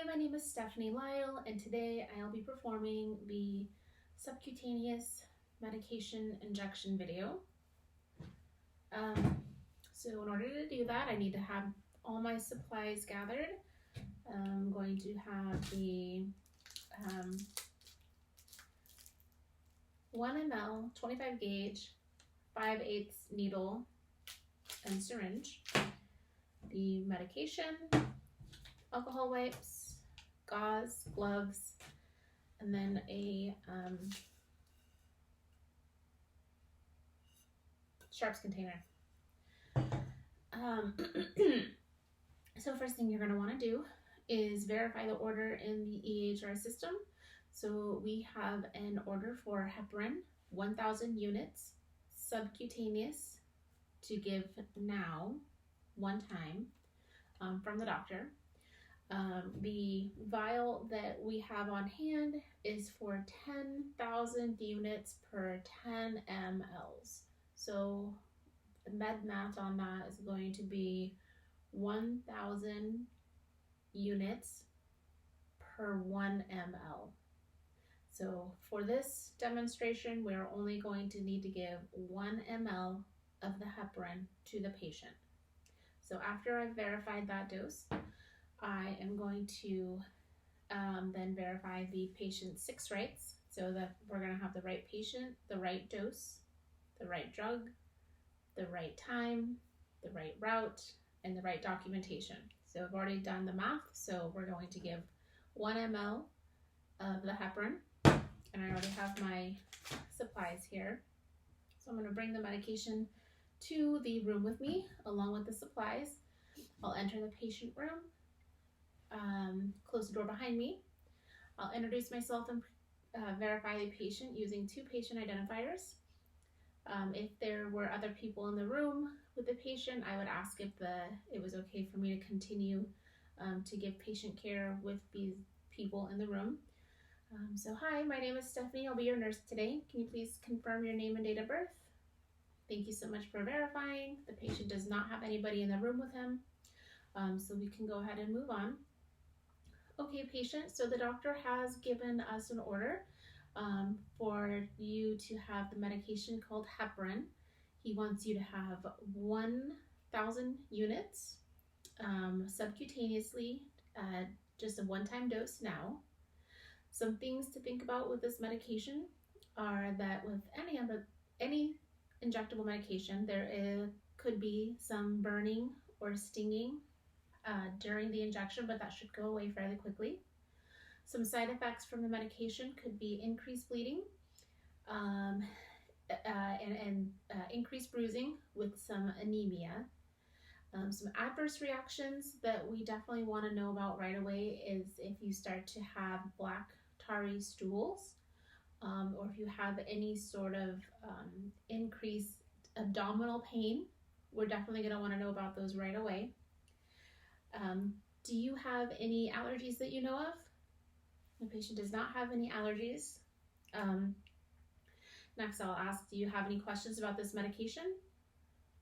my name is Stephanie Lyle, and today I'll be performing the subcutaneous medication injection video. So in order to do that, I need to have all my supplies gathered. I'm going to have the 1 ml 25 gauge 5/8 needle and syringe, the medication, alcohol wipes, gauze, gloves, and then a sharps container. So first thing you're going to want to do is verify the order in the EHR system. So we have an order for heparin, 1,000 units, subcutaneous, to give now, one time, from the doctor. The vial that we have on hand is for 10,000 units per 10 mLs. So the med math on that is going to be 1,000 units per 1 ml. So for this demonstration, we're only going to need to give 1 ml of the heparin to the patient. So after I've verified that dose, I am going to then verify the patient's 6 rights, so that we're going to have the right patient, the right dose, the right drug, the right time, the right route, and the right documentation. So I've already done the math, so we're going to give 1 ml of the heparin, and I already have my supplies here. So I'm going to bring the medication to the room with me along with the supplies. I'll enter the patient room, close the door behind me. I'll introduce myself and verify the patient using 2 patient identifiers. If there were other people in the room with the patient, I would ask if it was okay for me to continue to give patient care with these people in the room. So hi, my name is Stephanie. I'll be your nurse today. Can you please confirm your name and date of birth? Thank you so much for verifying. The patient does not have anybody in the room with him, so we can go ahead and move on. Okay, patient, so the doctor has given us an order for you to have the medication called heparin. He wants you to have 1,000 units subcutaneously, just a one-time dose now. Some things to think about with this medication are that with any injectable medication, there could be some burning or stinging during the injection, but that should go away fairly quickly. Some side effects from the medication could be increased bleeding and increased bruising with some anemia. Some adverse reactions that we definitely want to know about right away is if you start to have black tarry stools, or if you have any sort of increased abdominal pain. We're definitely going to want to know about those right away. Do you have any allergies that you know of? The patient does not have any allergies. Next, I'll ask, do you have any questions about this medication?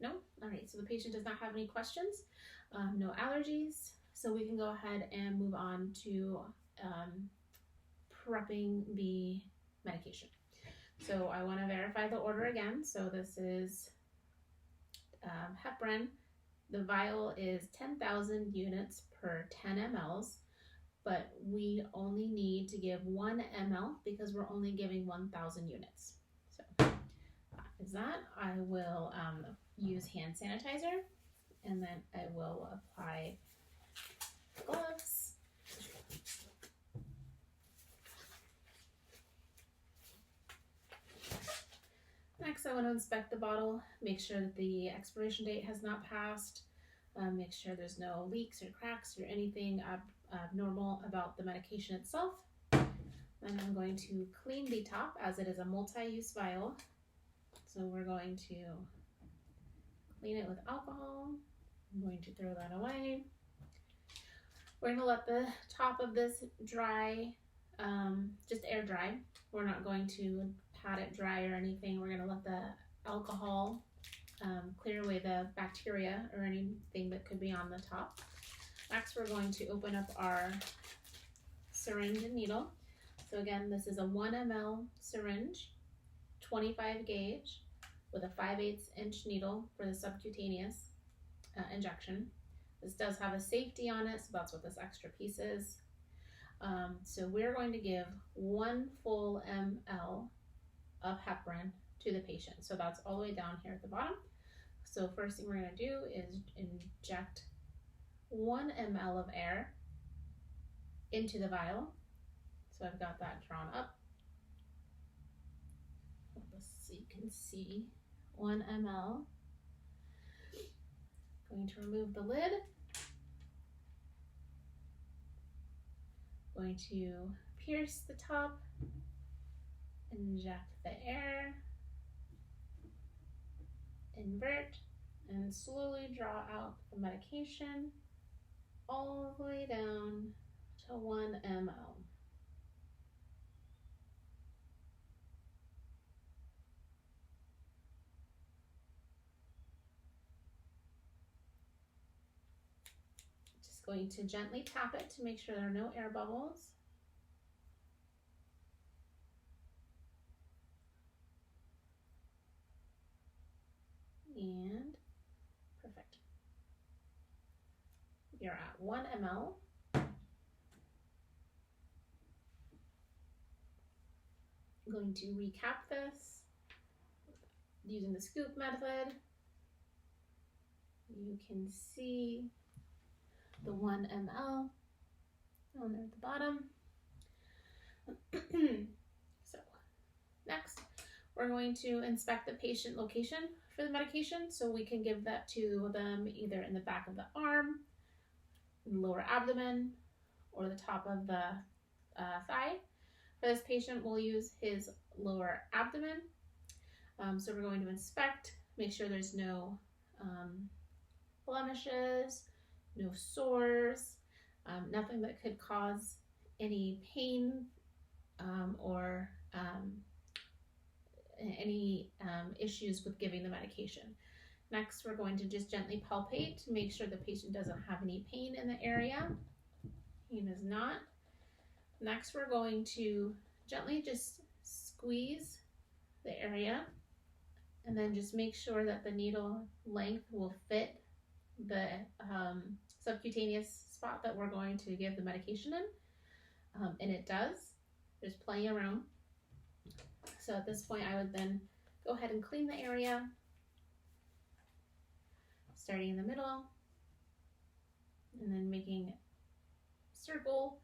No? All right, so the patient does not have any questions, no allergies, so we can go ahead and move on to prepping the medication. So I want to verify the order again. So this is heparin. The vial is 10,000 units per 10 mLs, but we only need to give 1 ml because we're only giving 1,000 units. So that is that. I will use hand sanitizer, and then I will apply gloves. Next, I want to inspect the bottle, make sure that the expiration date has not passed, make sure there's no leaks or cracks or anything abnormal about the medication itself. Then I'm going to clean the top as it is a multi-use vial. So we're going to clean it with alcohol. I'm going to throw that away. We're going to let the top of this dry, just air dry. We're not going to pat it dry or anything. We're going to let the alcohol clear away the bacteria or anything that could be on the top. Next, we're going to open up our syringe and needle. So again, this is a 1 ml syringe, 25 gauge, with a 5/8 inch needle for the subcutaneous injection. This does have a safety on it, so that's what this extra piece is. So we're going to give 1 full ml of heparin to the patient. So that's all the way down here at the bottom. So first thing we're going to do is inject 1 ml of air into the vial. So I've got that drawn up. So you can see 1 ml. Going to remove the lid. Going to pierce the top, inject the air, invert, and slowly draw out the medication all the way down to 1 ml. Just going to gently tap it to make sure there are no air bubbles. And perfect. You're at 1 ml. I'm going to recap this using the scoop method. You can see the 1 ml down there at the bottom. So next, we're going to inspect the patient location for the medication, so we can give that to them either in the back of the arm, lower abdomen, or the top of the thigh. For this patient, we'll use his lower abdomen. So we're going to inspect, make sure there's no blemishes, no sores, nothing that could cause any pain or any issues with giving the medication. Next, we're going to just gently palpate to make sure the patient doesn't have any pain in the area. He does not. Next, we're going to gently just squeeze the area and then just make sure that the needle length will fit the subcutaneous spot that we're going to give the medication in. And it does. There's plenty of room. So at this point, I would then go ahead and clean the area, starting in the middle, and then making a circle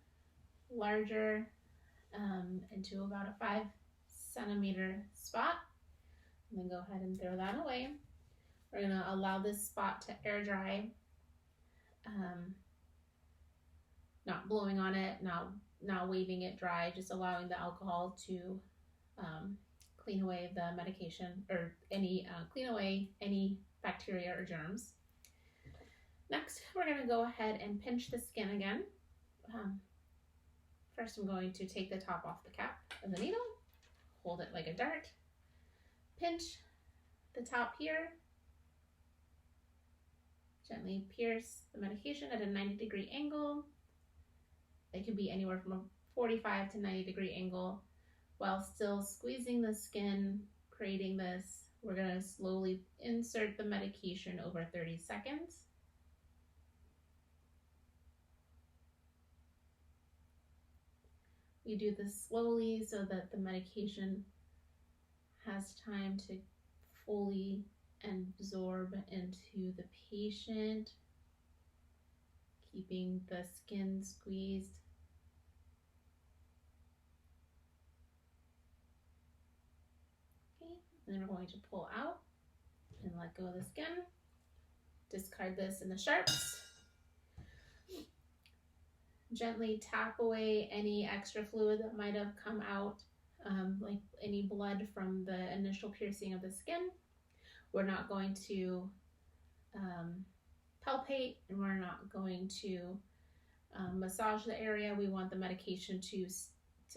larger into about a 5 centimeter spot, and then go ahead and throw that away. We're going to allow this spot to air dry, not blowing on it, not waving it dry, just allowing the alcohol to clean away the medication or clean away any bacteria or germs. Next, we're going to go ahead and pinch the skin again. First, I'm going to take the top off the cap of the needle, hold it like a dart, pinch the top here, gently pierce the medication at a 90-degree angle. It could be anywhere from a 45 to 90-degree angle. While still squeezing the skin, creating this, we're going to slowly insert the medication over 30 seconds. We do this slowly so that the medication has time to fully absorb into the patient, keeping the skin squeezed. Okay, and then we're going to pull out and let go of the skin. Discard this in the sharps. Gently tap away any extra fluid that might have come out, like any blood from the initial piercing of the skin. We're not going to palpate, and we're not going to massage the area. We want the medication to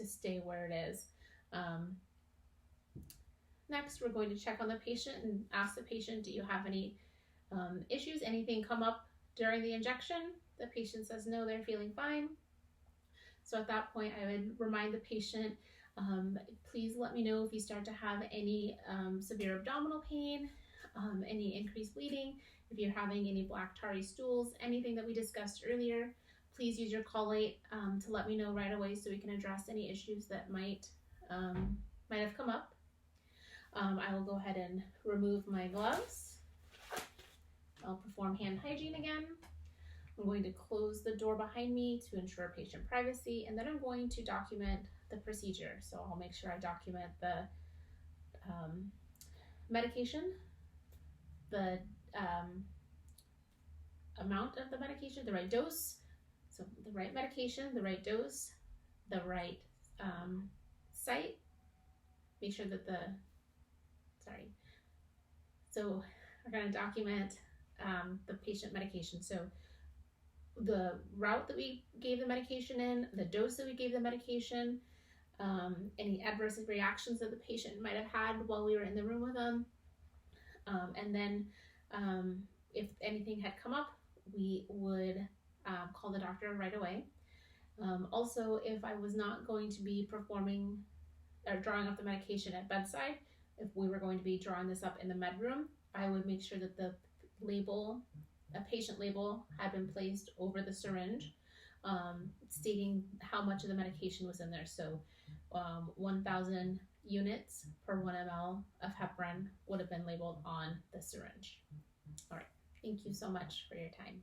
stay where it is. Next, we're going to check on the patient and ask the patient, do you have any issues, anything come up during the injection? The patient says no, they're feeling fine. So at that point, I would remind the patient, please let me know if you start to have any severe abdominal pain, any increased bleeding, if you're having any black tarry stools, anything that we discussed earlier. Please use your call light to let me know right away so we can address any issues that might have come up. I will go ahead and remove my gloves. I'll perform hand hygiene again. I'm going to close the door behind me to ensure patient privacy, and then I'm going to document the procedure. So I'll make sure I document the medication, the amount of the medication, the right dose, so the right medication, the right dose, the right site, make sure that so we're going to document the patient medication. So the route that we gave the medication in, the dose that we gave the medication, any adverse reactions that the patient might have had while we were in the room with them, and then if anything had come up, we would call the doctor right away. Also, if I was not going to be performing or drawing up the medication at bedside, if we were going to be drawing this up in the med room, I would make sure that the label, a patient label, had been placed over the syringe, stating how much of the medication was in there. So 1,000 units per 1 ml of heparin would have been labeled on the syringe. All right, thank you so much for your time.